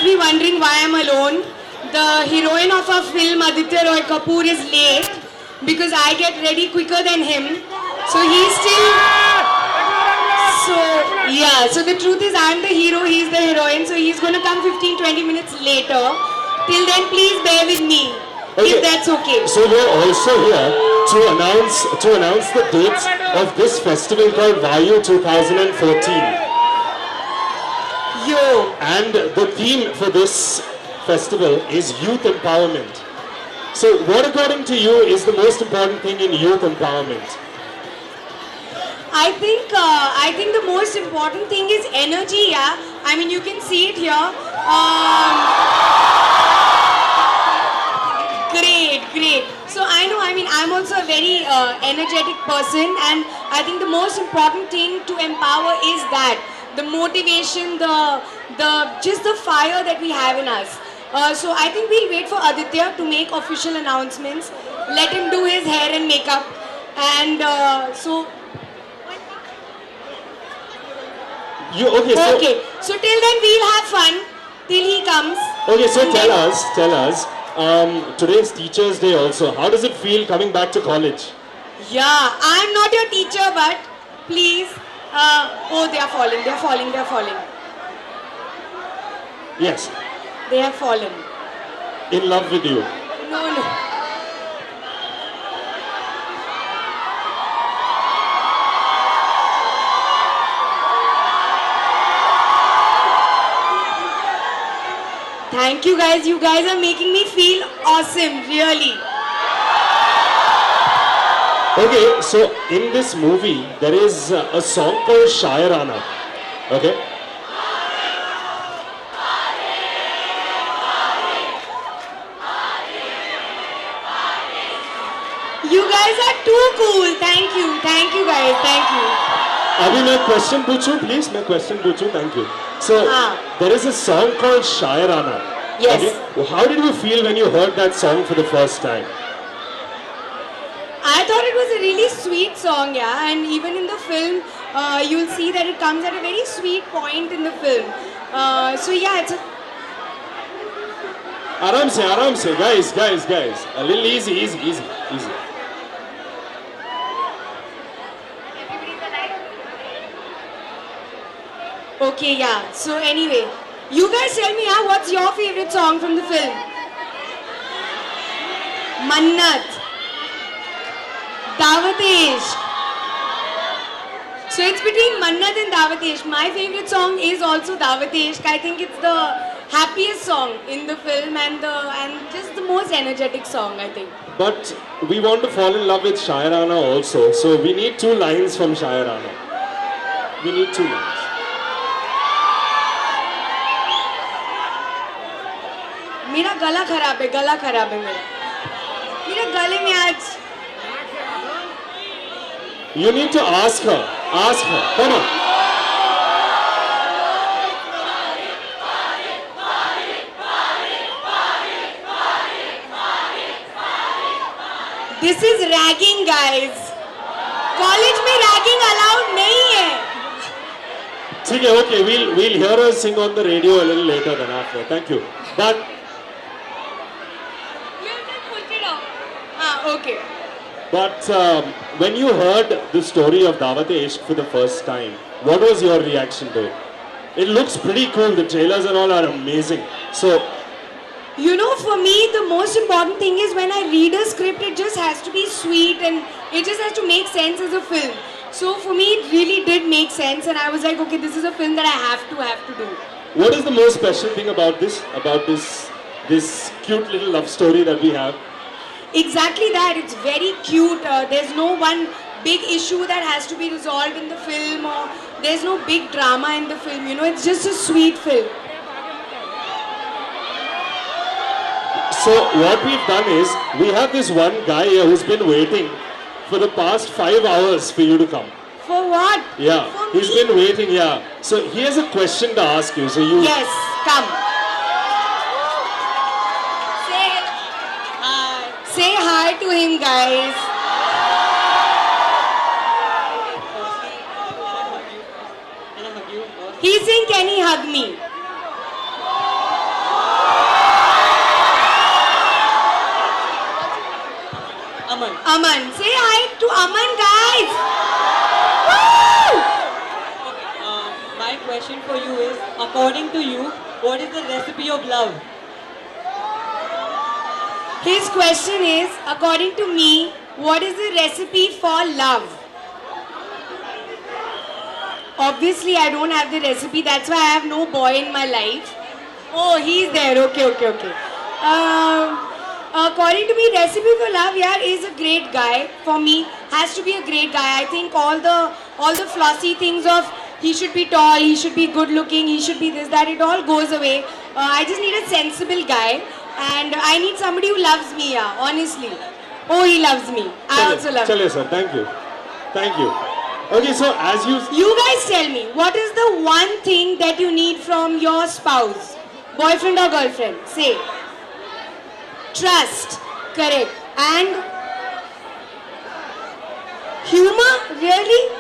be wondering why I'm alone. The heroine of our film, Aditya Roy Kapoor, is late because I get ready quicker than him. So he's still... So, yeah. So the truth is I'm the hero, he's the heroine. So he's going to come 15-20 minutes later. Till then, please bear with me. If that's okay. So we're also here to announce the dates of this festival called Vayu 2014. Yo. And the theme for this festival is youth empowerment. So what according to you is the most important thing in youth empowerment? I think the most important thing is energy, yeah. I mean, you can see it here. Great. So I'm also a very energetic person, and I think the most important thing to empower is that the motivation, just the fire that we have in us. So I think we'll wait for Aditya to make official announcements. Let him do his hair and makeup, and so. Okay. So till then we'll have fun till he comes. Okay, so tell us. Today's Teachers' Day also. How does it feel coming back to college? Yeah, I'm not your teacher, but please. They are falling. Yes. They have fallen. In love with you. No. Thank you guys. You guys are making me feel awesome, really. Okay, so in this movie, there is a song called Shayarana. Okay? You guys are too cool. Thank you guys. Thank you. Abhi, मैं question पूछूं, please? मैं question पूछूं, thank you. So, there is a song called Shayarana. Yes. Okay? Well, how did you feel when you heard that song for the first time? I thought it was a really sweet song, yeah. And even in the film, you'll see that it comes at a very sweet point in the film. So yeah, it's a... Aram se, guys. A little easy. Okay, yeah. So anyway, you guys tell me, what's your favorite song from the film? Mannat. Dawat-e-Ishq. So it's between Mannat and Dawat-e-Ishq. My favorite song is also Dawat-e-Ishq. I think it's the happiest song in the film and just the most energetic song, I think. But we want to fall in love with Shayarana also. So we need 2 lines from Shayarana. We need 2 lines. मेरा गला खराब है मेरे गले में आज. You need to ask her. Come on. This is ragging, guys. College में ragging allowed नहीं है. ठीक है, okay. We'll hear her sing on the radio a little later than after. Thank you. But You have just put it off. Okay. But when you heard the story of Dawat-e-Ishq for the first time, what was your reaction to it? It looks pretty cool. The trailers and all are amazing. So, you know, for me, the most important thing is when I read a script, it just has to be sweet and it just has to make sense as a film. So for me, it really did make sense, and I was like, okay, this is a film that I have to do. What is the most special thing about this cute little love story that we have? Exactly that. It's very cute. There's no one big issue that has to be resolved in the film, or there's no big drama in the film. You know, it's just a sweet film. So what we've done is, we have this one guy here who's been waiting for the past 5 hours for you to come. For what? Yeah, For he's me? been waiting, yeah. So here's a question to ask you. So you... Yes, come. Say hi to him, guys. He's saying, can he hug me? Aman. Say hi to Aman, guys. Woo! My question for you is, according to you, what is the recipe of love? His question is, according to me, what is the recipe for love? Obviously, I don't have the recipe. That's why I have no boy in my life. Oh, he's there. Okay. According to me, recipe for love, yeah, is a great guy. For me, has to be a great guy. I think all the flossy things of he should be tall, he should be good looking, he should be this, that, it all goes away. I just need a sensible guy, and I need somebody who loves me. Yeah, honestly. Oh, he loves me. I also love him. Chale sir, thank you. Okay, so as You guys tell me, what is the one thing that you need from your spouse? Boyfriend or girlfriend? Say. Trust. Correct. And humor? Really?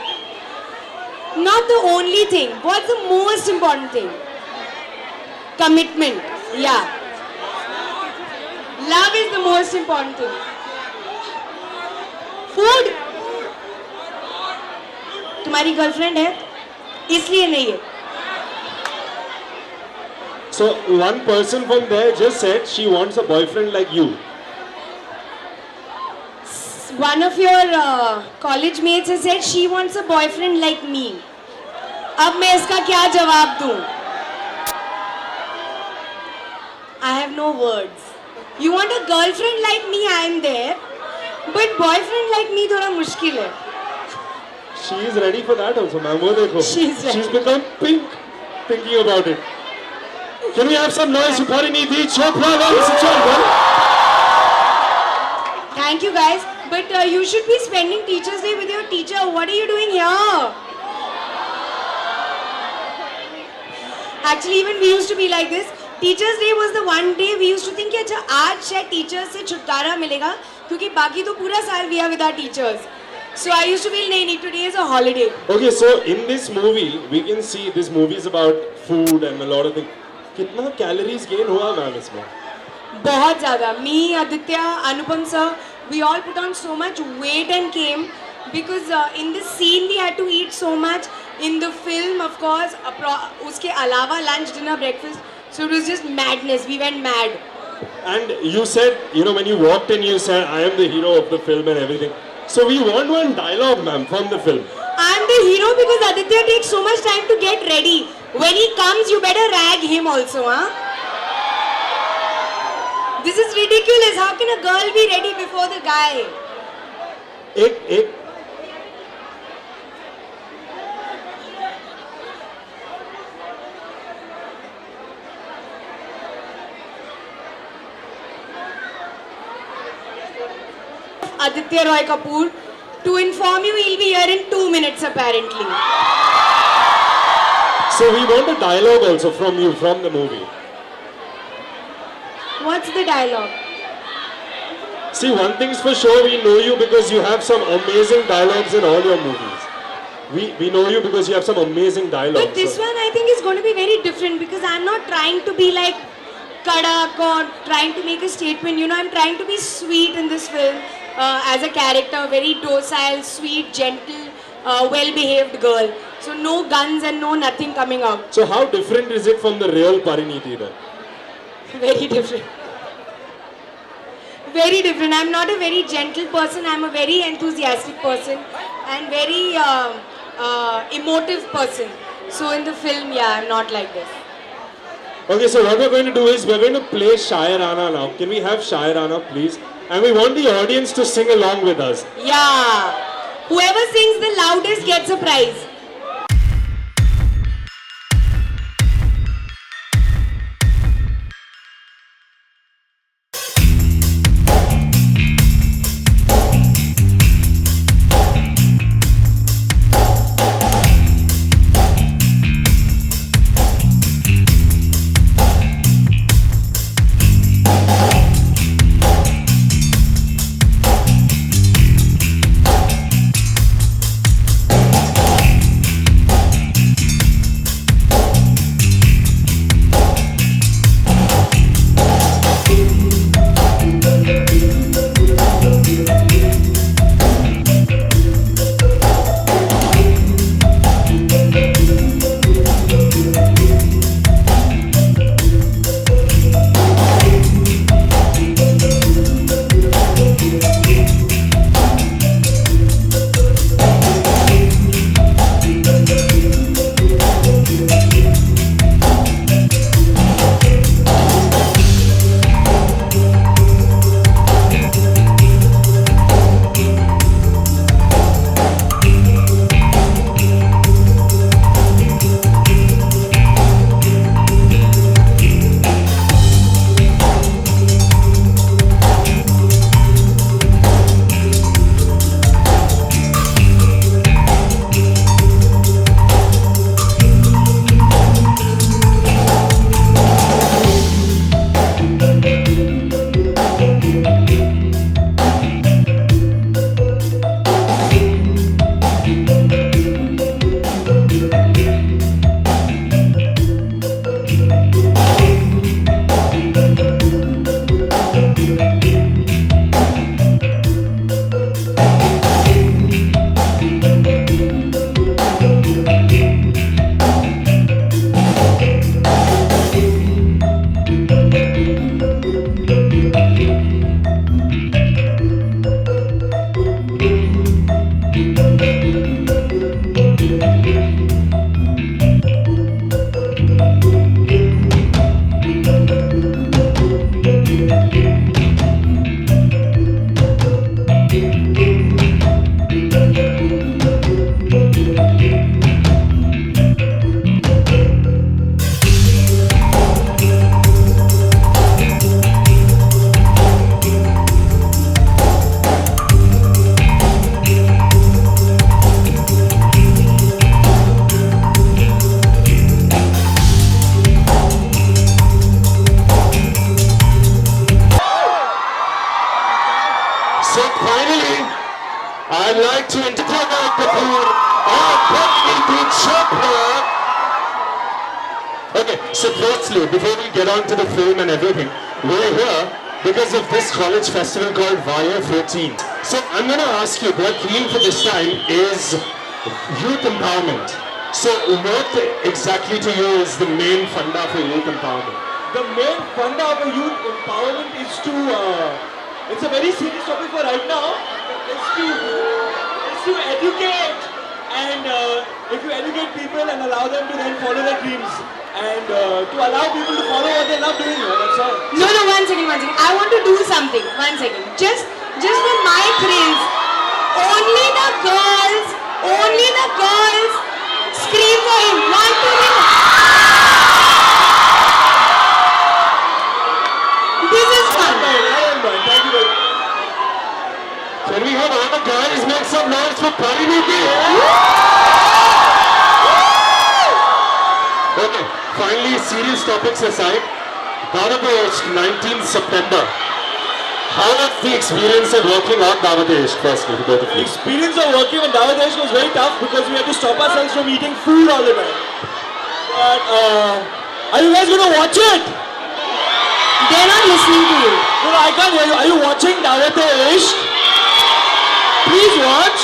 Not the only thing. What's the most important thing? Commitment. Yeah. Love is the most important thing. Food? तुम्हारी girlfriend है इसलिए नहीं है. So one person from there just said she wants a boyfriend like you. One of your college mates has said she wants a boyfriend like me. अब मैं इसका क्या जवाब दूं? I have no words. You want a girlfriend like me? I am there. But boyfriend like me थोड़ा मुश्किल है. She is ready for that also, ma'am. वो देखो. She's ready. She's become pink thinking about it. Can we have some noise for Parinidhi Chopra, ladies and gentlemen? Thank you guys. But you should be spending Teachers' Day with your teacher. What are you doing here? Actually, even we used to be like this. Teachers' Day was the one day we used to think कि अच्छा आज शायद teachers से छुटकारा मिलेगा क्योंकि बाकी तो पूरा साल we are with our teachers. So I used to feel नहीं today is a holiday. Okay, so in this movie, we can see this movie is about food and a lot of things. कितना calories gain हुआ ma'am इसमें? बहुत ज़्यादा. Me, Aditya, Anupam sir, we all put on so much weight and came because in this scene we had to eat so much. In the film, of course, उसके अलावा lunch, dinner, breakfast. So it was just madness. We went mad. And you said, when you walked in, you said, I am the hero of the film and everything. So we want one dialogue, ma'am, from the film. I'm the hero because Aditya takes so much time to get ready. When he comes, you better rag him also, huh? This is ridiculous. How can a girl be ready before the guy? एक Aditya Roy Kapoor. To inform you, he'll be here in 2 minutes apparently. So we want a dialogue also from you, from the movie. What's the dialogue? See, one thing's for sure, we know you because you have some amazing dialogues in all your movies. We know you because you have some amazing dialogues. But this one I think is going to be very different because I'm not trying to be like Kadak or trying to make a statement. I'm trying to be sweet in this film as a character, very docile, sweet, gentle, well-behaved girl. So no guns and no nothing coming out. So how different is it from the real Parinidhi then? Very different. Very different. I'm not a very gentle person. I'm a very enthusiastic person and very emotive person. So in the film, yeah, I'm not like this. Okay, so what we're going to do is we're going to play Shairana now. Can we have Shairana, please? And we want the audience to sing along with us. Yeah. Whoever sings the loudest gets a prize. Pariniti Chopra. Okay, so firstly, before we get on to the film and everything, we're here because of this college festival called Via 14. So I'm going to ask you, the theme for this time is youth empowerment. So what exactly to you is the main funda for youth empowerment? The main funda of a youth empowerment is to, it's a very serious topic for right now, is to educate. And if you educate people and allow them to then follow their dreams and to allow people to follow what they love doing, that's all. No, one second. I want to do something. 1 second. Just for my thrills. Only the girls scream for him. 1, 2, 3. This is fun. I don't mind. Thank you very much. Can we have all the guys make some noise for Pariniti? Okay, finally, serious topics aside, Davate Ishq, 19th September. How was the experience of working on Davate Ishq, firstly, for both of The you? experience of working on Davate Ishq was very tough because we had to stop ourselves from eating food all the time. But are you guys going to watch it? They're not listening to you. No, I can't hear you. Are you watching Davate Ishq? Please watch.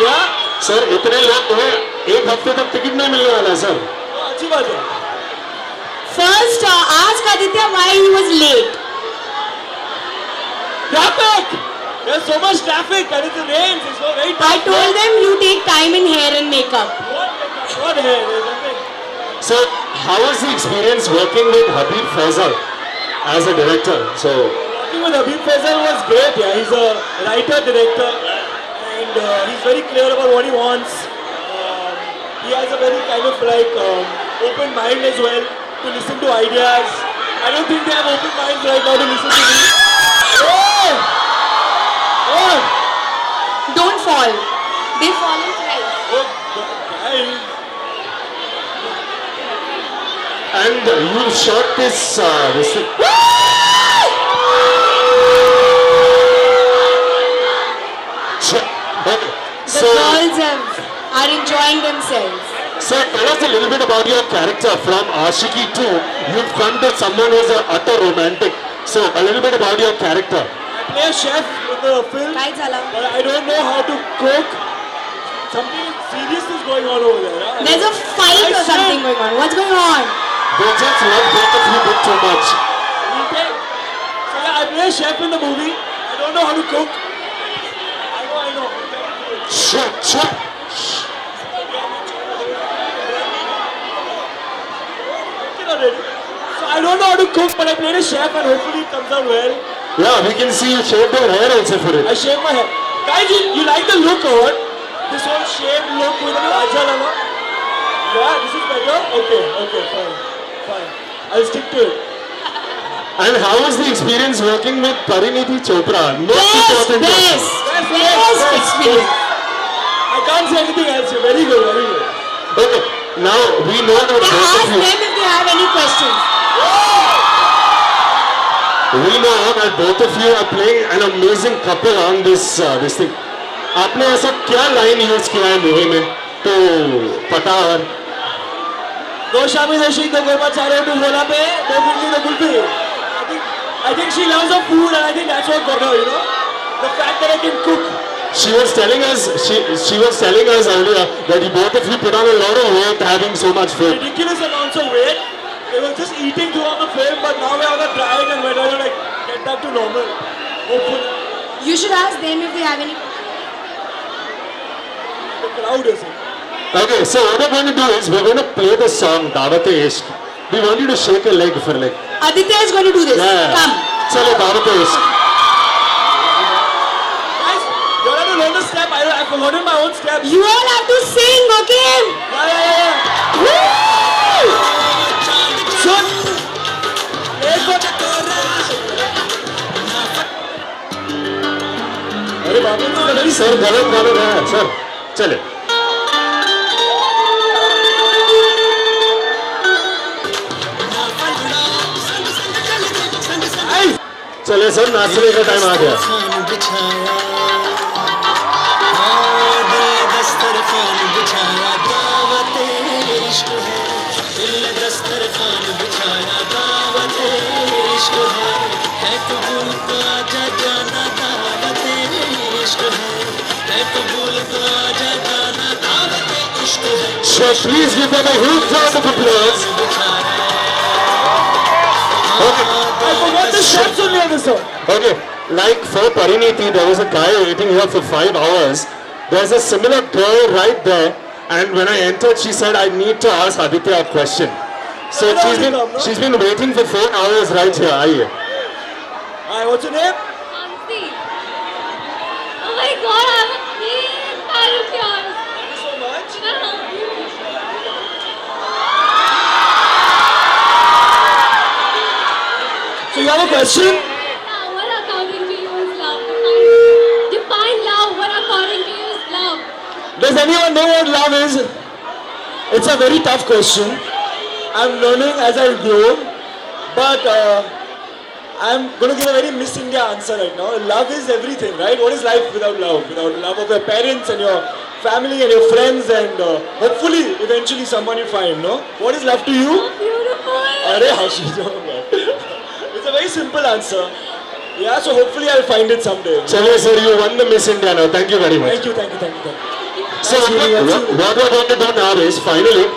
Yeah? Sir इतने लोग हैं, एक हफ्ते तक ticket नहीं मिलने वाला है सर. अच्छी बात है. First, ask Aditya why he was late. Traffic! There's so much traffic and it's rains. It's so very tough. I told them you take time in hair and makeup. What hair? There's nothing. So, how was the experience working with Habib Faisal as a director? So, Working with Habib Faisal was great. Yeah, he's a writer, director, and he's very clear about what he wants. He has a very kind of like open mind as well to listen to ideas. I don't think they have open minds right now to listen to me. Oh! Oh! Don't fall. They fall in thrice. Oh, guys. and you shot this thing. Okay. The girls are enjoying themselves. So tell us a little bit about your character from Ashiki 2. You've come to someone who's an utter romantic. So a little bit about your character. I play a chef in the film, Kai Zala. but I don't know how to cook. Something serious is going on over there. Huh? There's a fight or something going on. What's going on? They just love both of you a bit too much. Okay. So yeah, I play a chef in the movie. I don't know how to cook. I know. Shut. So I don't know how to cook, but I played a chef and hopefully it comes out well. Yeah, we can see you shaved your hair also for it. I shaved my hair. Guys, you like the look or what? This whole shaved look with the ajala? Yeah, this is better? Okay, fine. I'll stick to it. And how was the experience working with Pariniti Chopra? Best experience. I can't say anything else. Very good. Okay, now we know that They both ask of you. them if they have any questions. We know that both of you are playing an amazing couple on this thing. आपने ऐसा क्या line use किया है movie में तो पता और दो शामी दशी दो कर्मचारी दो बोला पे दो गुल्ली दो गुल्फी. I think she loves her food and I think that's what got her, you know. The fact that I can cook. she was telling us earlier that you both of you put on a lot of weight having so much food. Ridiculous amounts of weight. They were just eating throughout the film, but now we're on a diet and we're trying to like get back to normal. Hopefully. You should ask them if they have any. The crowd is in. Okay, so what we're going to do is we're going to play the song Davate Ishq. We want you to shake a leg for like. Aditya is going to do this. Yeah. Come. Chalo Davate Ishq. Guys, you're on to learn the step. I've forgotten my own steps. You all have to sing, okay? Yeah. Woo! Shoot. Wait for the अरे बाप रे, this is a very sir गलत गाना है sir चले चले sir नाचने का टाइम आ गया इश्क है कबूल तो आजा जाना दावत इश्क है कबूल तो आजा जाना दावत इश्क है So please give them a huge round of applause. Okay. I forgot the steps only on this song. Okay, like for Pariniti, there was a guy waiting here for 5 hours. There's a similar girl right there, and when I entered, she said, "I need to ask Aditya a question." So she's been waiting for 4 hours right here. Aye. Hi, what's your name? Honestly. Oh my god, I'm a big fan of yours. Thank you so much. Can I help you? So you have a question? Now, what according to you is love? Define love. What according to you is love? Does anyone know what love is? It's a very tough question. I'm learning as I grow, but I'm going to give a very Miss India answer right now. Love is everything, right? What is life without love? Without love of your parents and your family and your friends and hopefully eventually someone you find, no? What is love to you? Beautiful. Arey, how she It's a very simple answer. Yeah, so hopefully I'll find it someday. Chalo sir, you won the Miss India now. Thank you very much. Thank you, thank you, thank you, thank you. So what we're going to do now is, finally,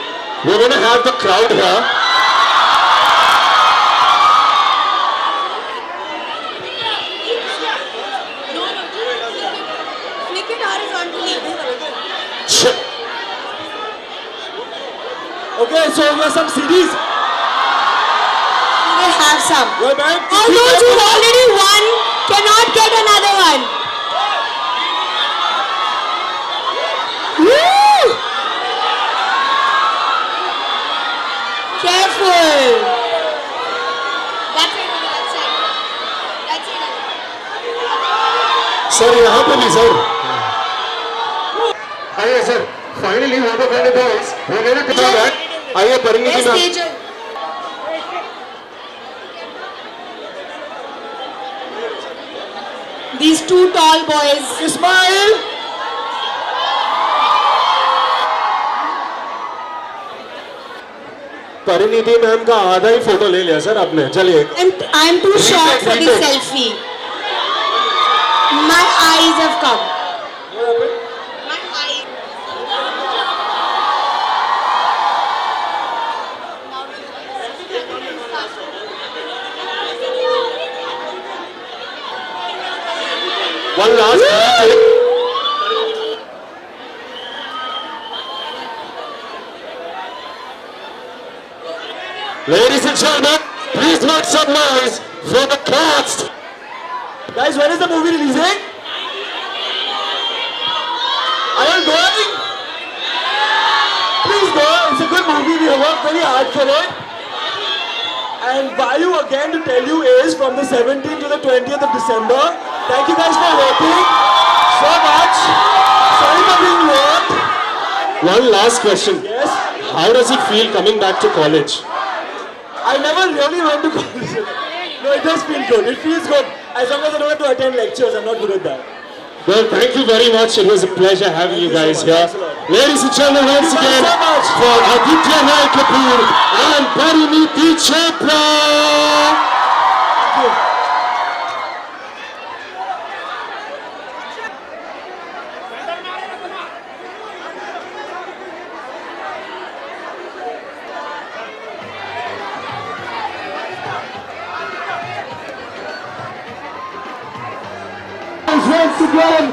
we're going to have the crowd here. Flick it horizontally. Okay, so we have some CDs. You will have some. Well, man, All those who've already won cannot get another one. Woo! Careful. That's it. That's it. That's it. Sir, यहाँ पे भी sir. आइए sir. Finally, what we're going to do is, we're going to come back. आइए Parineeti Yes, ma'am. Tejas. These two tall boys. Smile. Parineeti ma'am का आधा ही photo ले लिया sir आपने. चलिए. I'm too short for this retake. selfie. My eyes have come. What happened? My eyes. One last take. Ladies and gentlemen, please make some noise for the cast. Guys, when is the movie releasing? Are you going? Please go. It's a good movie. We have worked very hard for it. And Vayu, again to tell you, is from the 17th to the 20th of December. Thank you guys for waiting so much. Sorry for being late. One last question. Yes. How does it feel coming back to college? I never really went to college. No, it does feel good. It feels good. As long as I don't have to attend lectures, I'm not good at that. Well, thank you very much. It was a pleasure having you Thank you guys so here. much. Thanks a lot. Ladies and gentlemen, once Thank you again, so much. for Aditya Roy Kapoor and Pariniti Chopra. Thank you. Once again,